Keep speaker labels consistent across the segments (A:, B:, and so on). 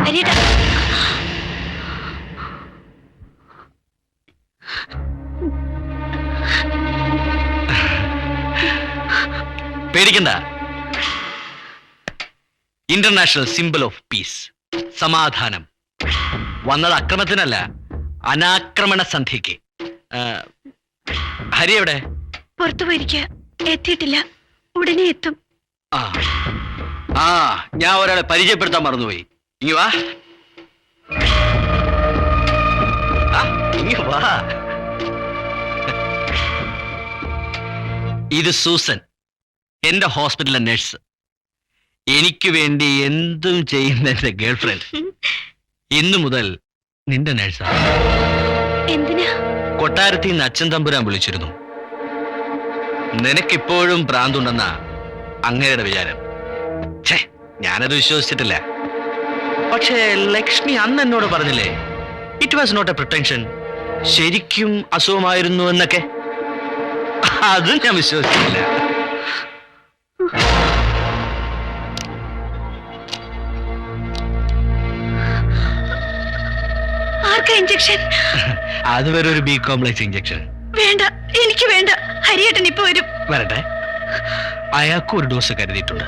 A: ഹരിയേട്ടാ.
B: പേടിക്കണ്ട. International symbol of peace, സമാധാനം. വന്നത് അക്രമത്തിനല്ല, അനാക്രമണ സന്ധിക്ക്. ഹരി എവിടെ?
A: പുറത്തു പോയിരിക്കുക, എത്തിയിട്ടില്ല, ഉടനെ എത്തും.
B: ആ ഞാൻ ഒരാളെ പരിചയപ്പെടുത്താൻ മറന്നുപോയി. ഇങ്ങ് വാ, ഇങ്ങ് വാ. ഇത് സൂസൻ, എന്റെ ഹോസ്പിറ്റലിലെ നഴ്സ്. എനിക്ക് വേണ്ടി എന്തും ചെയ്യുന്ന എന്റെ ഗേൾഫ്രണ്ട്. ഇന്നു മുതൽ നിന്റെ നഴ്സാണ്.
A: എന്തിനാ?
B: കൊട്ടാരത്തിൽ നിന്ന് അച്ഛൻ തമ്പുരാൻ വിളിച്ചിരുന്നു. നിനക്കിപ്പോഴും ഭ്രാന്തുണ്ടെന്നാ അങ്ങയുടെ വിചാരം. ഛേ, ഞാനത് വിശ്വസിച്ചിട്ടില്ല. പക്ഷേ ലക്ഷ്മി അന്ന് എന്നോട് പറഞ്ഞില്ലേ, ഇറ്റ് വാസ് നോട്ട് എ പ്രിട്ടൻഷൻ, ശരിക്കും അസുഖമായിരുന്നു എന്നൊക്കെ. അതും ഞാൻ വിശ്വസിച്ചിട്ടില്ല.
A: ഇഞ്ചക്ഷൻ?
B: അത് വരെ ഒരു ബി കോംപ്ലക്സ് ഇഞ്ചക്ഷൻ.
A: വേണ്ട, എനിക്ക് വേണ്ട. ഹരിയേട്ടൻ ഇപ്പൊ വരും.
B: വരട്ടെ. അയാൾക്ക് ഒരു ഡോസ് കരുതിയിട്ടുണ്ട്.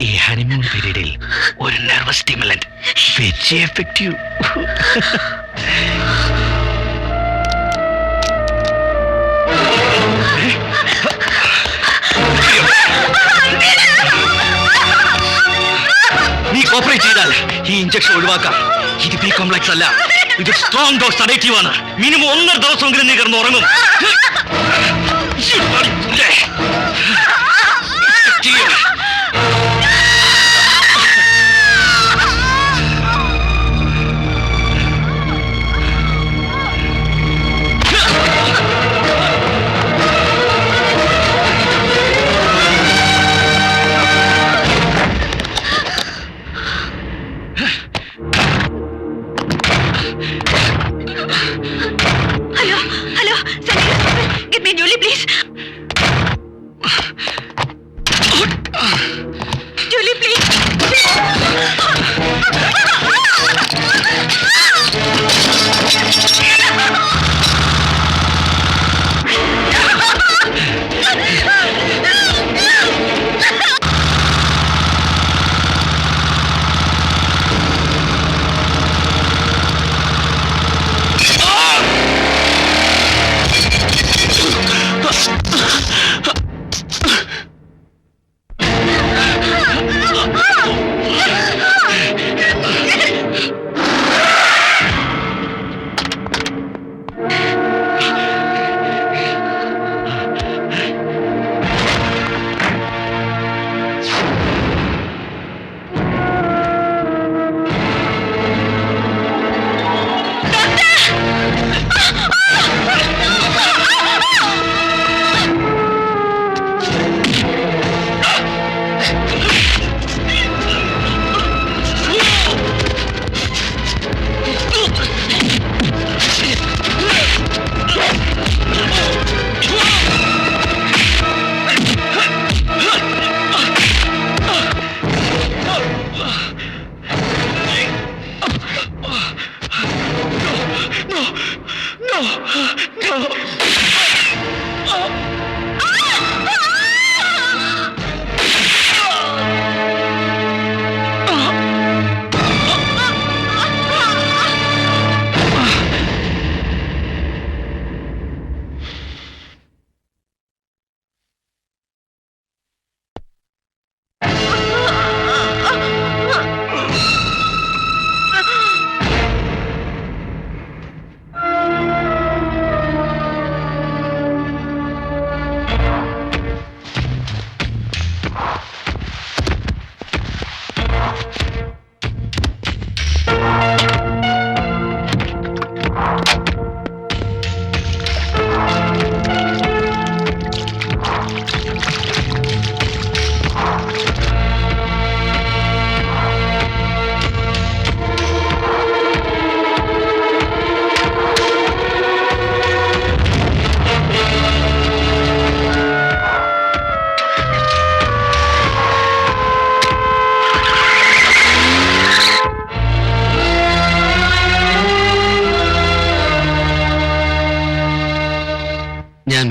B: ഈ ഹണിമൂൺ പീരീഡിൽ ഒരു നെർവസ് സ്റ്റിമുലന്റ്, വെരി എഫക്റ്റീവ്. നീ കോപ്പറേറ്റ് ചെയ്താൽ ഈ ഇഞ്ചക്ഷൻ ഒഴിവാക്കാം. ഇത് ബി കോംപ്ലക്സ് അല്ല, ഇത് സ്ട്രോങ് ഡോസ് സഡേറ്റീവ് ആണ്. മിനിമം 1.5 ദിവസമെങ്കിലും നീ കിടന്ന് ഉറങ്ങും.
A: ഹലോ ഹലോ,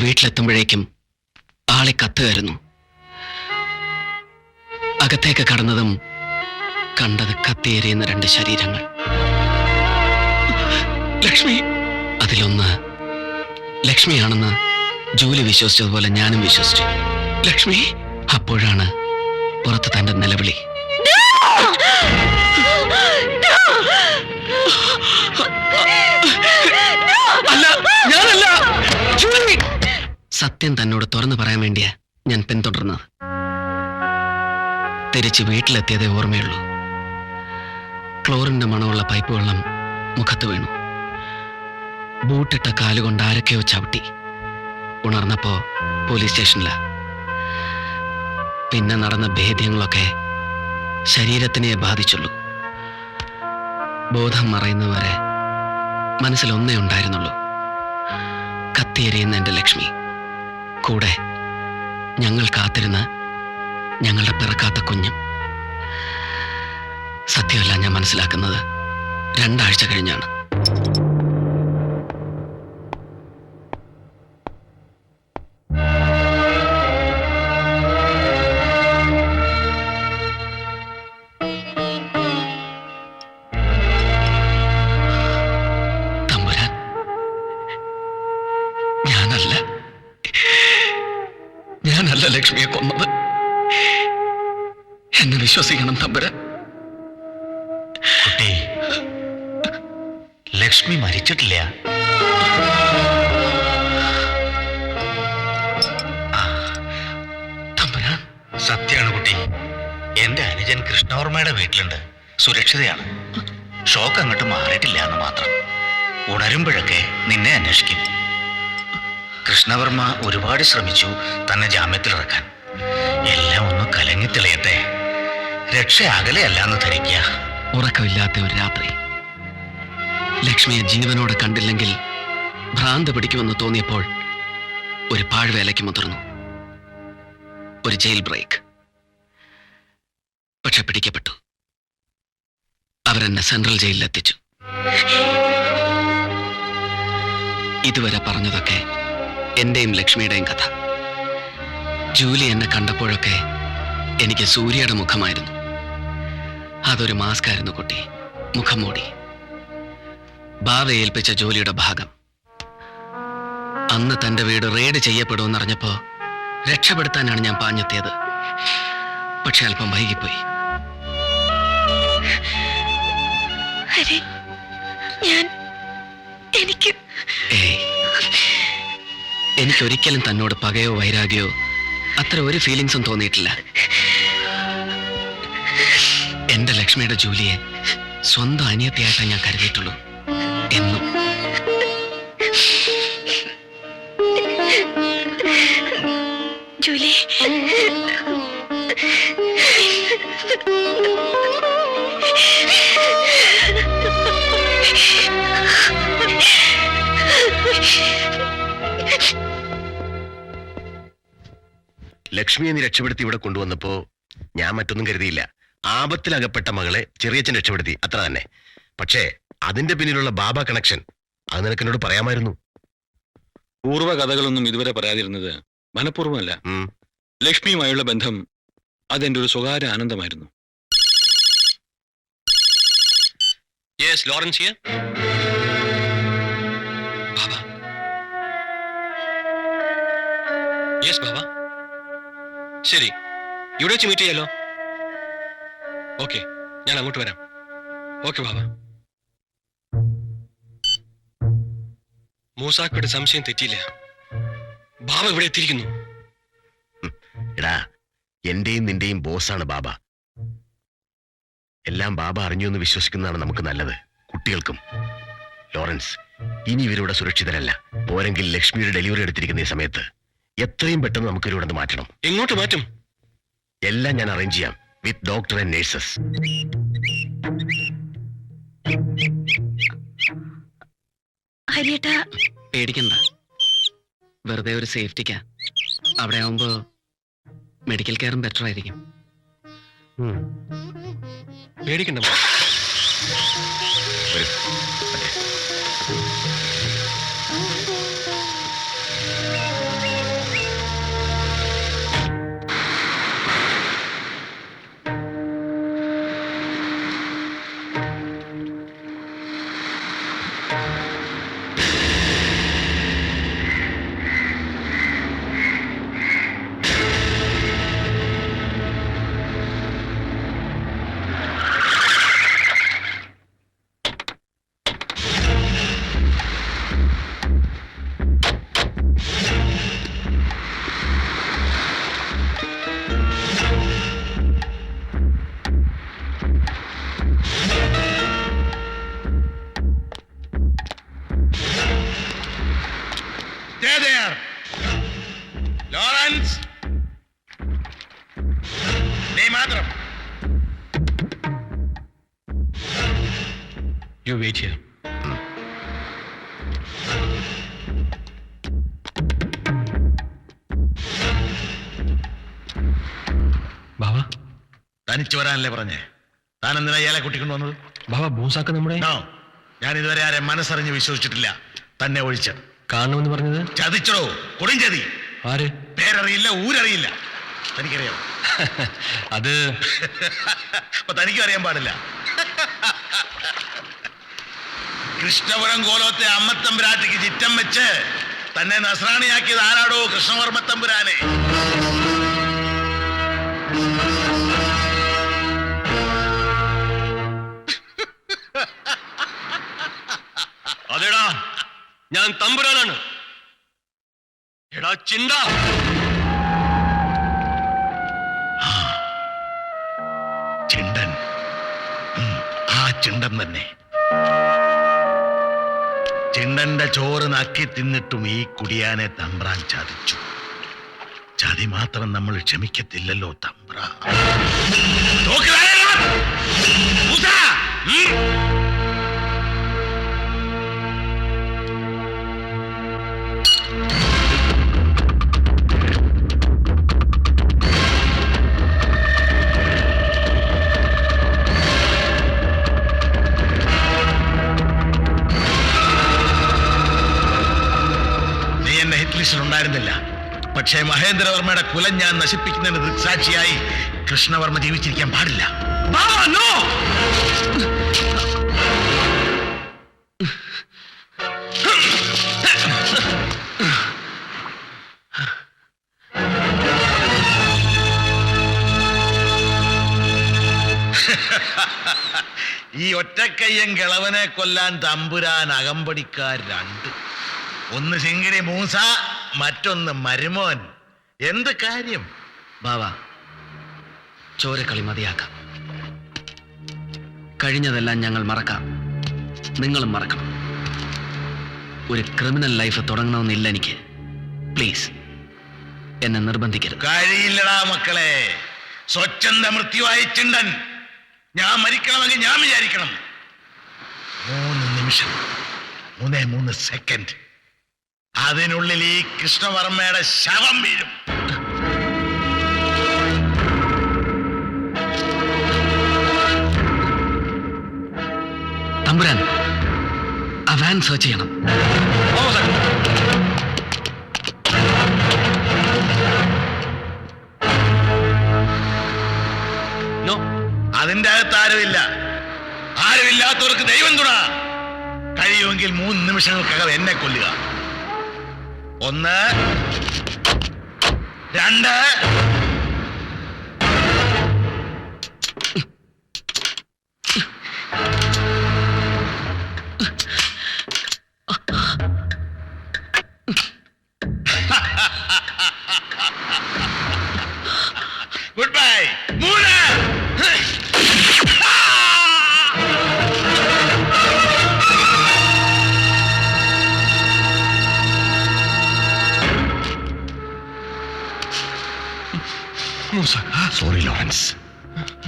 C: വീട്ടിലെത്തുമ്പോഴേക്കും ആളെ കത്തുകയായിരുന്നു. അകത്തേക്ക് കടന്നതും കണ്ടത് കത്തിയേറിയുന്ന 2 ശരീരങ്ങൾ. ലക്ഷ്മി, അതിലൊന്ന് ലക്ഷ്മിയാണെന്ന് ജൂലി വിശ്വസിച്ചതുപോലെ ഞാനും വിശ്വസിച്ചു. ലക്ഷ്മി. അപ്പോഴാണ് പുറത്ത് തന്റെ നിലവിളി. സത്യം തന്നോട് തുറന്നു പറയാൻ വേണ്ടിയാ ഞാൻ പിന്തുടർന്നത്. തിരിച്ച് വീട്ടിലെത്തിയതേ ഓർമ്മയുള്ളൂ. ക്ലോറിന്റെ മണമുള്ള പൈപ്പ് വെള്ളം മുഖത്ത് വീണു. ബൂട്ടിട്ട കാലുകൊണ്ട് ആരൊക്കെയോ ചവിട്ടി. ഉണർന്നപ്പോ പോലീസ് സ്റ്റേഷനില. പിന്നെ നടന്ന ഭേദ്യങ്ങളൊക്കെ ശരീരത്തിനെ ബാധിച്ചുള്ളൂ. ബോധം മറയുന്നവരെ മനസ്സിലൊന്നേ ഉണ്ടായിരുന്നുള്ളൂ, കത്തിയെരിയുന്ന എന്റെ ലക്ഷ്മി. കൂടെ ഞങ്ങൾ കാത്തിരുന്ന ഞങ്ങളുടെ പിറക്കാത്ത കുഞ്ഞും. സത്യമല്ല ഞാൻ മനസ്സിലാക്കുന്നത് 2 ആഴ്ച കഴിഞ്ഞാണ്. തമ്പുരാൻ, ഞാനല്ല ലക്ഷ്മിയെ കൊന്നത്. എന്നെ വിശ്വസിക്കണം തമ്പുരാൻ.
B: കുട്ടി, ലക്ഷ്മി മരിച്ചിട്ടില്ല.
C: തമ്പുരാൻ,
B: സത്യാണ് കുട്ടി. എന്റെ അനുജൻ കൃഷ്ണവർമ്മയുടെ വീട്ടിലുണ്ട്, സുരക്ഷിതയാണ്. ഷോക്ക് അങ്ങോട്ട് മാറിയിട്ടില്ല എന്ന് മാത്രം. ഉണരുമ്പോഴൊക്കെ നിന്നെ അന്വേഷിക്കും. കൃഷ്ണവർമ്മ ഒരുപാട് ശ്രമിച്ചു തന്നെ ജാമ്യത്തിലിറക്കാൻ. എല്ലാം ഒന്ന് കലങ്ങി തെളിയട്ടെ. രക്ഷ അകലെയല്ലാന്ന് ധരിക്കുക.
C: ഉറക്കമില്ലാത്ത ഒരു രാത്രി. ലക്ഷ്മിയെ ജീവനോടെ കണ്ടില്ലെങ്കിൽ ഭ്രാന്ത് പിടിക്കുമെന്ന് തോന്നിയപ്പോൾ ഒരു പാഴ്വേലയ്ക്ക് മുതിർന്നു. ഒരു ജയിൽ ബ്രേക്ക്. പക്ഷെ പിടിക്കപ്പെട്ടു. അവരെന്നെ സെൻട്രൽ ജയിലിലെത്തിച്ചു. ഇതുവരെ പറഞ്ഞതൊക്കെ എന്റെയും ലക്ഷ്മിയുടെയും കഥ. ജൂലി എന്നെ കണ്ടപ്പോഴൊക്കെ എനിക്ക് സൂര്യയുടെ മുഖമായിരുന്നു. അതൊരു മാസ്ക് ആയിരുന്നു കുട്ടി, മുഖം മൂടി. ബാവ ഏൽപ്പിച്ച ജോലിയുടെ ഭാഗം. അന്ന് തന്റെ വീട് റെയ്ഡ് ചെയ്യപ്പെടുമെന്നറിഞ്ഞപ്പോ രക്ഷപ്പെടുത്താനാണ് ഞാൻ പാഞ്ഞെത്തിയത്. പക്ഷെ അല്പം വൈകിപ്പോയി. എനിക്കൊരിക്കലും തന്നോട് പകയോ വൈരാഗ്യോ അത്ര ഒരു ഫീലിങ്സും തോന്നിയിട്ടില്ല. എന്റെ ലക്ഷ്മിയുടെ ജൂലിയെ സ്വന്തം അനിയത്തിയായിട്ടാണ് ഞാൻ കരുതിയിട്ടുള്ളൂ എന്നും.
A: ജൂലി,
D: ലക്ഷ്മിയെ നീ രക്ഷപ്പെടുത്തി ഇവിടെ കൊണ്ടുവന്നപ്പോ ഞാൻ മറ്റൊന്നും കരുതിയില്ല. ആപത്തിലകപ്പെട്ട മകളെ ചെറിയച്ഛൻ രക്ഷപ്പെടുത്തി, അത്ര തന്നെ. പക്ഷേ അതിന്റെ പിന്നിലുള്ള ബാബ കണക്ഷൻ അത് നിനക്ക് എന്നോട് പറയാമായിരുന്നു.
E: പൂർവ്വ കഥകളൊന്നും ഇതുവരെ പറയാതിരുന്നത് മനഃപൂർവ്വമല്ല. ലക്ഷ്മിയുമായുള്ള ബന്ധം അതെന്റെ ഒരു സ്വകാര്യ ആനന്ദമായിരുന്നു. ലോറൻസ് ബാബ. ശരി, ഇവിടെ വെച്ച് മീറ്റ് ചെയ്യാലോ. ഓക്കെ, ഞാൻ അങ്ങോട്ട് വരാം. ഓക്കെ ബാബ. മൂസാക്കയുടെ സംശയം തെറ്റിയില്ല. ബാബ ഇവിടെ എത്തിയിരിക്കുന്നു.
D: എടാ, എന്റെയും നിന്റെയും ബോസാണ് ബാബ. എല്ലാം ബാബ അറിഞ്ഞു എന്ന് വിശ്വസിക്കുന്നതാണ് നമുക്ക് നല്ലത്, കുട്ടികൾക്കും. ലോറൻസ്, ഇനി ഇവരിവിടെ സുരക്ഷിതരല്ല. പോരെങ്കിൽ ലക്ഷ്മിയുടെ ഡെലിവറി എടുത്തിരിക്കുന്ന ഈ സമയത്ത് എത്രയും പെട്ടെന്ന് നമുക്ക് ഇവിടെ മാറ്റണം.
E: എങ്ങോട്ട് മാറ്റും?
D: എല്ലാം ഞാൻ അറേഞ്ച് ചെയ്യാം, വിത്ത് ഡോക്ടർ ആൻഡ് നേഴ്സസ്.
A: ഹരിയേട്ടാ,
C: പേടിക്കണ്ട. വെറുതെ ഒരു സേഫ്റ്റിക്കാ. അവിടെ ആവുമ്പോ മെഡിക്കൽ കെയറും ബെറ്റർ ആയിരിക്കും.
E: പേടിക്കണ്ട.
D: ലോറൻസ്, നീ മാത്രം.
E: U wait here. ബാബ,
D: തനിച്ച് വരാനല്ലേ പറഞ്ഞേ? താൻ എന്തിനാ ഇയാളെ കൂട്ടിക്കൊണ്ട് വന്നത്?
E: ബാബ, ബൂസാക്ക നമ്മുടെ
D: ഞാൻ ഇതുവരെ ആരെ മനസ്സറിഞ്ഞ് വിശ്വസിച്ചിട്ടില്ല, തന്നെ ഒഴിച്ച്.
E: കാണണമെന്ന് പറഞ്ഞത്
D: ചതിച്ചോ, കൊടുംചതി.
E: ആര്?
D: പേരറിയില്ല, ഊരറിയില്ല. തനിക്കറിയാം?
E: അത്
D: അപ്പൊ തനിക്കും അറിയാൻ പാടില്ല. കൃഷ്ണപുരം കോലത്തെ അമ്മത്തമ്പുരാട്ടിക്ക് ചിറ്റം വെച്ച് തന്നെ നസ്രാണിയാക്കിയത് ആരാടോ? കൃഷ്ണവർമ്മ തമ്പുരാനെ.
E: അതെടാ, ഞാൻ തമ്പുരാനാണ്. എടാ ചിന്ത,
D: ചിണ്ടൻ. ആ ചിണ്ടൻ തന്നെ. ചിണ്ടന്റെ ചോറ് നക്കി തിന്നിട്ടും ഈ കുടിയാനെ തമ്പ്രാൻ ചതിച്ചു. ചതി മാത്രം നമ്മൾ ക്ഷമിക്കത്തില്ലല്ലോ തമ്പ്ര. ഉണ്ടായിരുന്നില്ല, പക്ഷേ മഹേന്ദ്രവർമ്മയുടെ കുലം ഞാൻ നശിപ്പിക്കുന്നതിന് ദൃക്സാക്ഷിയായി കൃഷ്ണവർമ്മ ജീവിച്ചിരിക്കാൻ പാടില്ല. ഈ ഒറ്റക്കയ്യൻ കിളവനെ കൊല്ലാൻ തമ്പുരാൻ അകമ്പടിക്കാർ രണ്ട്. ഒന്ന് ശിങ്കിടി മൂസ, മറ്റൊന്ന് മരുമോൻ. എന്ത് കാര്യം?
C: ബാവ, ചോരക്കളി മതിയാക്കാം. കഴിഞ്ഞതെല്ലാം ഞങ്ങൾ മറക്കാം, നിങ്ങളും മറക്കണം. ഒരു ക്രിമിനൽ ലൈഫ് തുടങ്ങണമെന്നില്ല എനിക്ക്. പ്ലീസ്, എന്നെ നിർബന്ധിക്കരുത്.
D: കഴിയില്ലടാ മക്കളെ. സ്വച്ഛന്ത മൃത്യുവായി ചിണ്ടൻ. ഞാൻ മരിക്കണമെങ്കിൽ ഞാൻ വിചാരിക്കണം. 3 നിമിഷം, 3 സെക്കൻഡ്, അതിനുള്ളിൽ ഈ കൃഷ്ണവർമ്മയുടെ ശവം വീഴും.
C: തമ്പുരാൻ, ആ വാൻ സെർച്ച് ചെയ്യണം.
D: അതിന്റെ അകത്ത് ആരുമില്ല. ആരുമില്ലാത്തവർക്ക് ദൈവം തുണ. കഴിയുമെങ്കിൽ 3 നിമിഷങ്ങൾക്കകം എന്നെ കൊല്ലുക. 1, 2. Good bye. 3. സോറി ലോറൻസ്,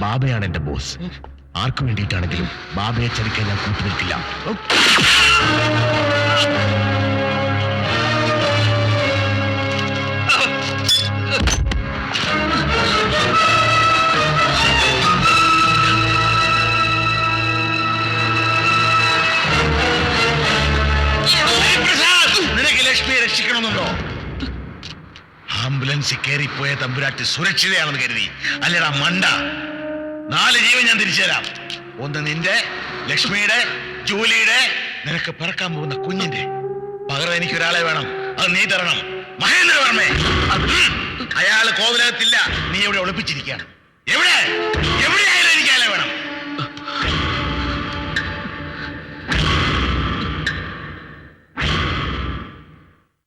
D: ബാബയാണ് എന്റെ ബോസ്. ആർക്കു വേണ്ടിയിട്ടാണെങ്കിലും ബാബയെ ചതിക്കാൻ ഞാൻ കൂട്ടുനിൽക്കില്ല. നിനക്ക് ലക്ഷ്മിയെ രക്ഷിക്കണമെന്നുണ്ടോ? ആംബുലൻസിൽ കയറിപ്പോയ തമ്പുരാട്ടി സുരക്ഷിതയാണെന്ന് കരുതി അല്ലടാ മണ്ട. 4 ജീവൻ ഞാൻ തിരിച്ചു തരാം. 1 നിന്റെ, ലക്ഷ്മിയുടെ, ജൂലിയുടെ, നിനക്ക് പിറക്കാൻ പോകുന്ന കുഞ്ഞിന്റെ. പകരം എനിക്കൊരാളെ വേണം. അത് നീ തരണം. മഹേന്ദ്രവർമ്മ. അയാള് കോവിലകത്തില്ല. നീ എവിടെ ഒളിപ്പിച്ചിരിക്കുകയാണ്? എവിടെ? എവിടെയാ?